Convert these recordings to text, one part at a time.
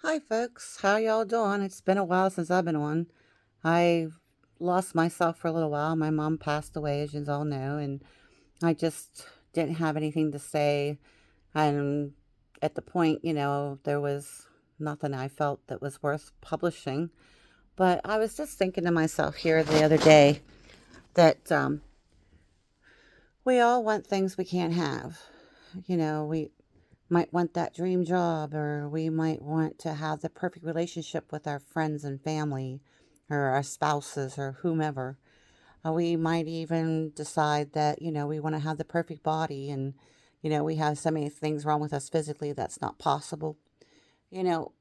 Hi, folks. How y'all doing? It's been a while since I've been on. I lost myself for a little while. My mom passed away, as you all know, and I just didn't have anything to say. And at the point, there was nothing I felt that was worth publishing. But I was just thinking to myself here the other day that we all want things we can't have. We might want that dream job, or we might want to have the perfect relationship with our friends and family, or our spouses, or whomever. We might even decide that, we want to have the perfect body, and, we have so many things wrong with us physically that's not possible, you know,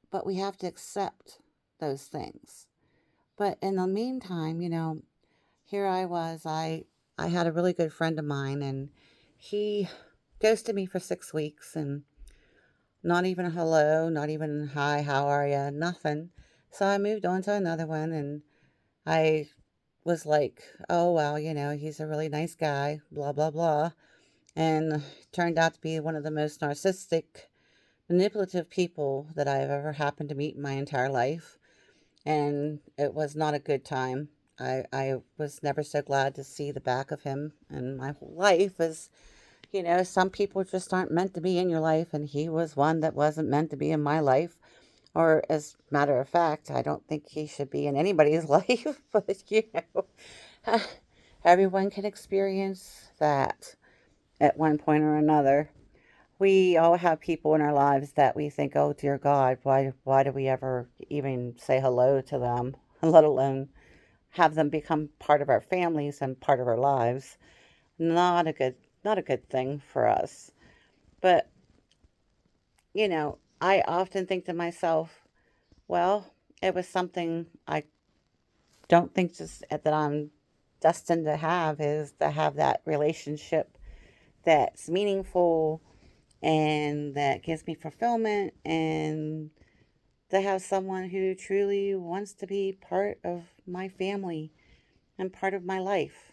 but we have to accept those things. But in the meantime, here I was, I had a really good friend of mine, and he ghosted me for 6 weeks, and not even a hello, not even hi, how are ya, nothing. So I moved on to another one, and I was like, oh, well, he's a really nice guy, blah, blah, blah. And turned out to be one of the most narcissistic, manipulative people that I've ever happened to meet in my entire life. And it was not a good time. I was never so glad to see the back of him in my whole life, as some people just aren't meant to be in your life, and he was one that wasn't meant to be in my life. Or, as a matter of fact, I don't think he should be in anybody's life, but everyone can experience that at one point or another. We all have people in our lives that we think, oh dear God, why do we ever even say hello to them, let alone have them become part of our families and part of our lives? Not a good not a good thing for us. But, I often think to myself, well, it was something I don't think just that I'm destined to have, is to have that relationship that's meaningful and that gives me fulfillment, and to have someone who truly wants to be part of my family and part of my life.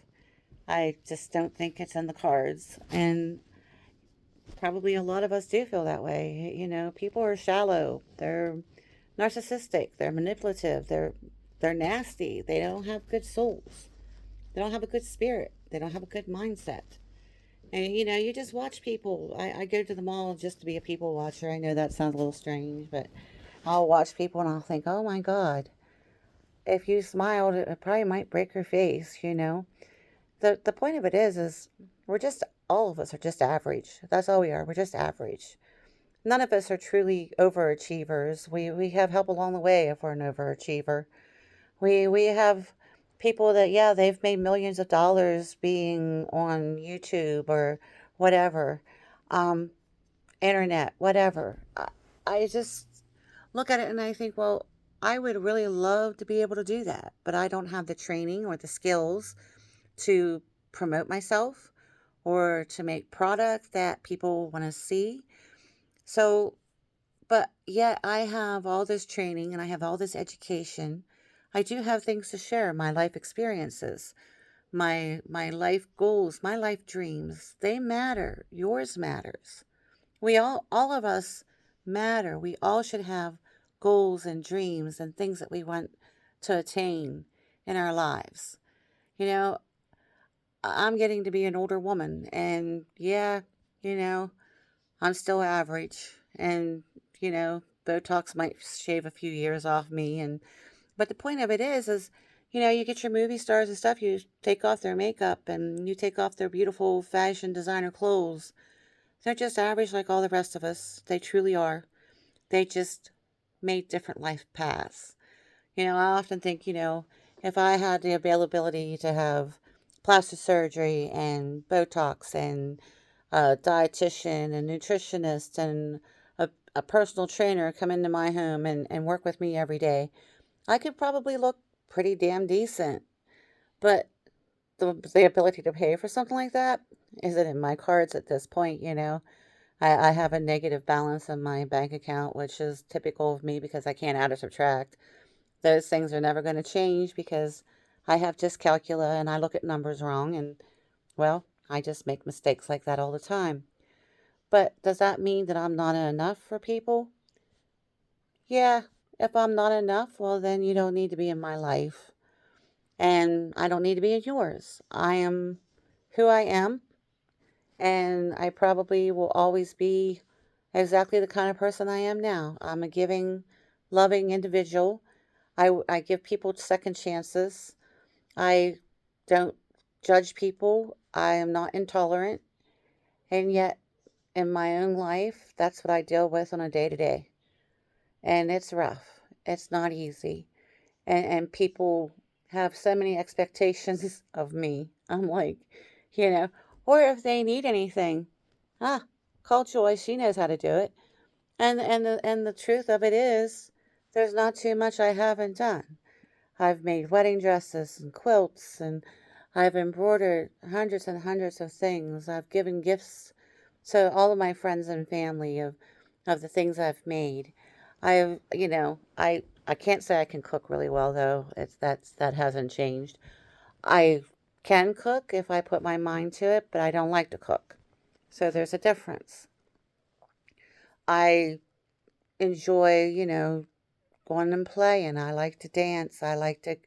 I just don't think it's in the cards. And probably a lot of us do feel that way. People are shallow. They're narcissistic. They're manipulative. They're nasty. They don't have good souls. They don't have a good spirit. They don't have a good mindset. And you just watch people. I go to the mall just to be a people watcher. I know that sounds a little strange, but I'll watch people and I'll think, oh my God, if you smiled, it probably might break your face, The point of it is we're just, all of us are just average. That's all we are. We're just average. None of us are truly overachievers. We have help along the way if we're an overachiever. We have people that, yeah, they've made millions of dollars being on YouTube or whatever, um, internet, whatever. I just look at it and I think, well, I would really love to be able to do that, but I don't have the training or the skills to promote myself or to make product that people want to see. So, but yet I have all this training and I have all this education. I do have things to share, my life experiences, my life goals, my life dreams. They matter. Yours matters. We all of us matter. We all should have goals and dreams and things that we want to attain in our lives. You know, I'm getting to be an older woman, and yeah, you know, I'm still average, and Botox might shave a few years off me, and but the point of it is, you get your movie stars and stuff, you take off their makeup and you take off their beautiful fashion designer clothes. They're just average like all the rest of us. They truly are. They just made different life paths. I often think, if I had the availability to have plastic surgery and Botox and a dietitian and nutritionist and a personal trainer come into my home and work with me every day, I could probably look pretty damn decent. But the ability to pay for something like that isn't in my cards at this point. I have a negative balance in my bank account, which is typical of me because I can't add or subtract. Those things are never going to change because I have dyscalculia and I look at numbers wrong. And, well, I just make mistakes like that all the time. But does that mean that I'm not enough for people? yeah, if I'm not enough, well, then you don't need to be in my life. And I don't need to be in yours. I am who I am. And I probably will always be exactly the kind of person I am now. I'm a giving, loving individual. I give people second chances. I don't judge people. I am not intolerant. And yet, in my own life, that's what I deal with on a day to day. And it's rough. It's not easy. And people have so many expectations of me. I'm like, you know, or if they need anything, ah, call Joy. She knows how to do it. And the truth of it is, there's not too much I haven't done. I've made wedding dresses and quilts, and I've embroidered hundreds and hundreds of things. I've given gifts to all of my friends and family of the things I've made. I can't say I can cook really well though. That hasn't changed. I can cook if I put my mind to it, but I don't like to cook. So there's a difference. I enjoy, going and playing. I like to dance. I like to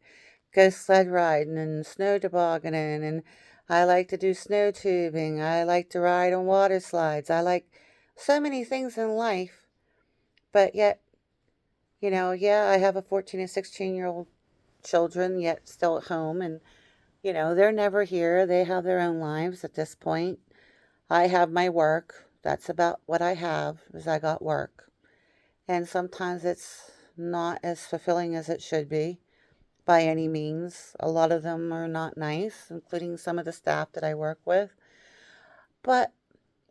go sled riding and snow tobogganing, and I like to do snow tubing. I like to ride on water slides. I like so many things in life, but yet, yeah, I have a 14 and 16-year-old children yet still at home, and they're never here. They have their own lives at this point. I have my work. That's about what I have, is I got work. And sometimes it's not as fulfilling as it should be by any means. A lot of them are not nice, including some of the staff that I work with. But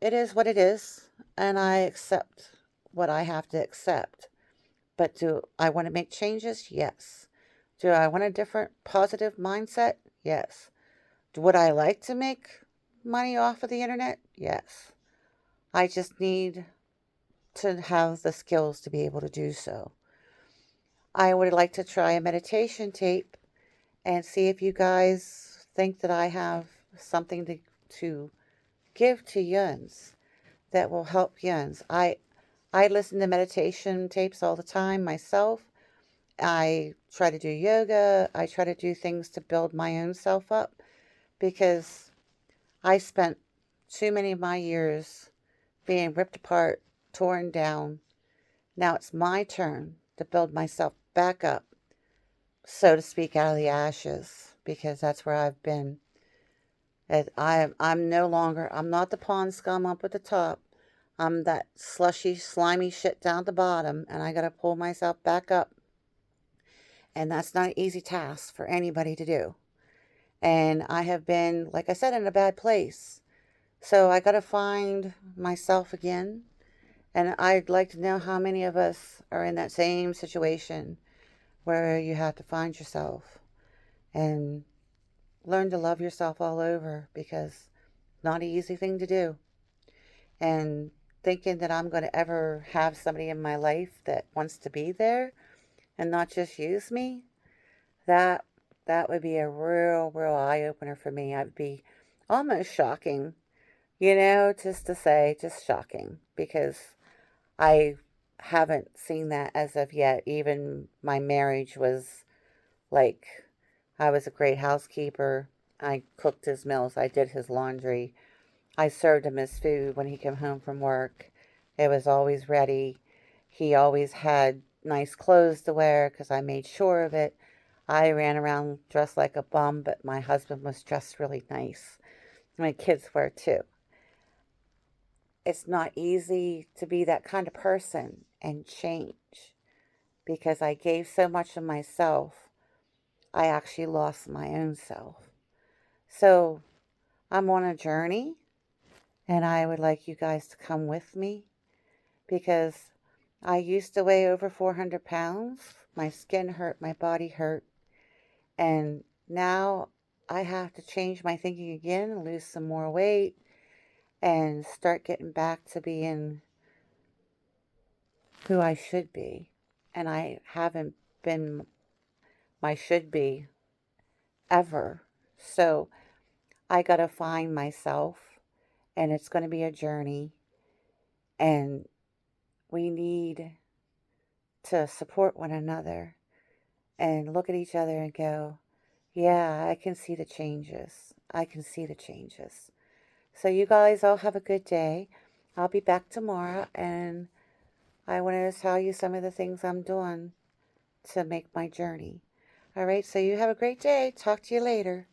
it is what it is, and I accept what I have to accept. But do I want to make changes? Yes. Do I want a different positive mindset? Yes. Would I like to make money off of the internet? Yes. I just need to have the skills to be able to do so. I would like to try a meditation tape and see if you guys think that I have something to give to Yuns that will help Yuns. I listen to meditation tapes all the time myself. I try to do yoga. I try to do things to build my own self up because I spent too many of my years being ripped apart, torn down. Now it's my turn to build myself back up, so to speak, out of the ashes, because that's where I've been. And I'm no longer, I'm not the pond scum up at the top. I'm that slushy, slimy shit down at the bottom, and I gotta pull myself back up. And that's not an easy task for anybody to do. And I have been, like I said, in a bad place. So I gotta find myself again. And I'd like to know how many of us are in that same situation where you have to find yourself and learn to love yourself all over, because not an easy thing to do. And thinking that I'm going to ever have somebody in my life that wants to be there and not just use me, that that would be a real eye opener for me. I'd be almost shocking, just to say, just shocking, because I haven't seen that as of yet. Even my marriage was like, I was a great housekeeper. I cooked his meals. I did his laundry. I served him his food when he came home from work. It was always ready. He always had nice clothes to wear because I made sure of it. I ran around dressed like a bum, but my husband was dressed really nice. My kids were too. It's not easy to be that kind of person and change because I gave so much of myself. I actually lost my own self. So I'm on a journey, and I would like you guys to come with me because I used to weigh over 400 pounds. My skin hurt, my body hurt, and now I have to change my thinking again and lose some more weight and start getting back to being who I should be. And I haven't been my should be ever. So I got to find myself, and it's going to be a journey, and we need to support one another and look at each other and go, yeah, I can see the changes. I can see the changes. So you guys all have a good day. I'll be back tomorrow, and I wanted to tell you some of the things I'm doing to make my journey. All right, so you have a great day. Talk to you later.